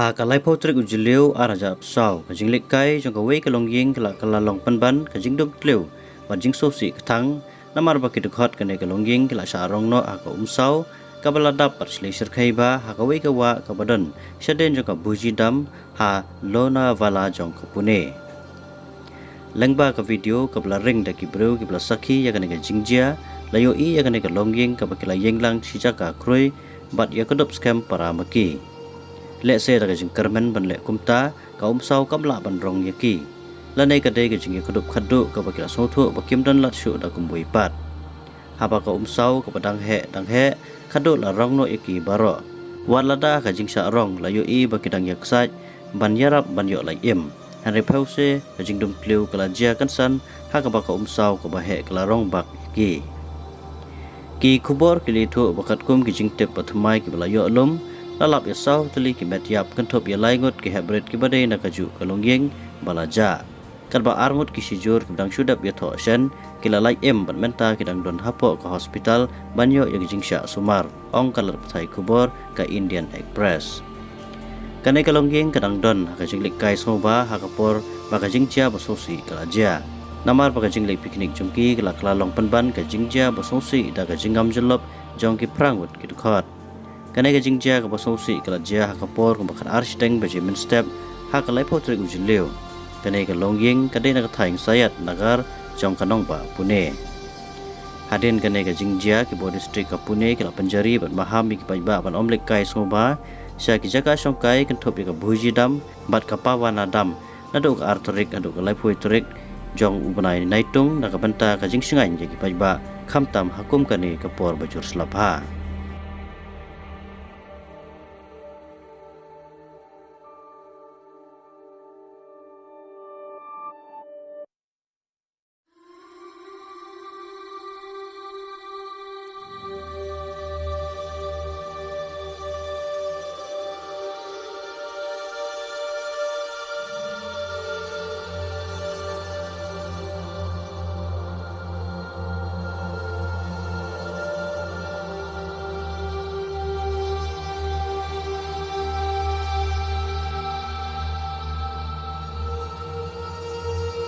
หากอะไรพอตริกอุจเลียวอาราจับสาวกจิงเล็กไกจงกเวกลองยิงกละลองปันบันกจิงดมเกลียวบันจิงโซสีกทั้งน้ำมาบักกิดขอดกันในกลองยิงกละชารองโนอากสาวกับละดับปัดเลเซอร์ไขบาหากเวกว่ากับดันเสด็จจงกับบูจีดำหาโลนาวาลาจงกับปุเน่ลังบากับวิดีโอกับละเร่งดักกิบเร็วกับละสักขียากันในกจิงเจียละโยอียากันในกลองยิงกับกิละยิงลังชิจักกะครุยบัดยากระดบสแกมปรามกีเลเซอร์กับจิงคาร์เมนบันเล่กุมตากับสาวกับละบันรองยากีและในกระเดยกับจิงยากระดบขัดดุกับกิละโซทัวบักกิมดันลัดชุดักุมบุยปัดหากกับสาวกับดังแห่ขัดดุละรองโนยากีบารอวัดละดากับจิงชารองละโยอีบักกิดังยักษ์ไซบันยารับบันโยละเอ็มฮันเรเพลเซกับจิงดุมเกลียวกับละเจียกันสันหากกับสาวกับแห่กับละรองบักยากีคูบอร์กิลิทัวบักขัดกุมกับจิงเต็บปัทไมกับละโยลมlalap ya sau tali ki metiap kentop ya laingot ki hebret ki badai na kaju kalongyeng balaja kalba arngot ki sijur kedang sudap ya tho shen ki lalai ban menta ki dang don hapo ke hospital banyo ya jingsha sumar ong kalar pathai kubor ka Indian Express kanai kalongyeng kedang don ka jinglik kai soba hakapor baka jingcha basosi kalaja namar baka jinglik piknik jongki kala klalong panban ka jingja basosi da ka jingam jelop jongki prangut ki dukhot kanai ka jingja ka basosi kala jia hakapor ka bakar arsteng Benjamin step hakalai potrik ujileu kanai ka longyeng kadai na ka thaing sayat nagar jong kanong ba Pune hadin kanai ka jingja ki bo district ka Pune kala penjari ban mahami ki paiba ban omlek kai soba sya ki jaka songkai kan thop ka buji dam bat ka pawana dam nadu ka artorik adu ka lai poitrik jong ubanai naitung na ka banta ka jingsingai ki paiba khamtam hakum kani ka por bajur slapha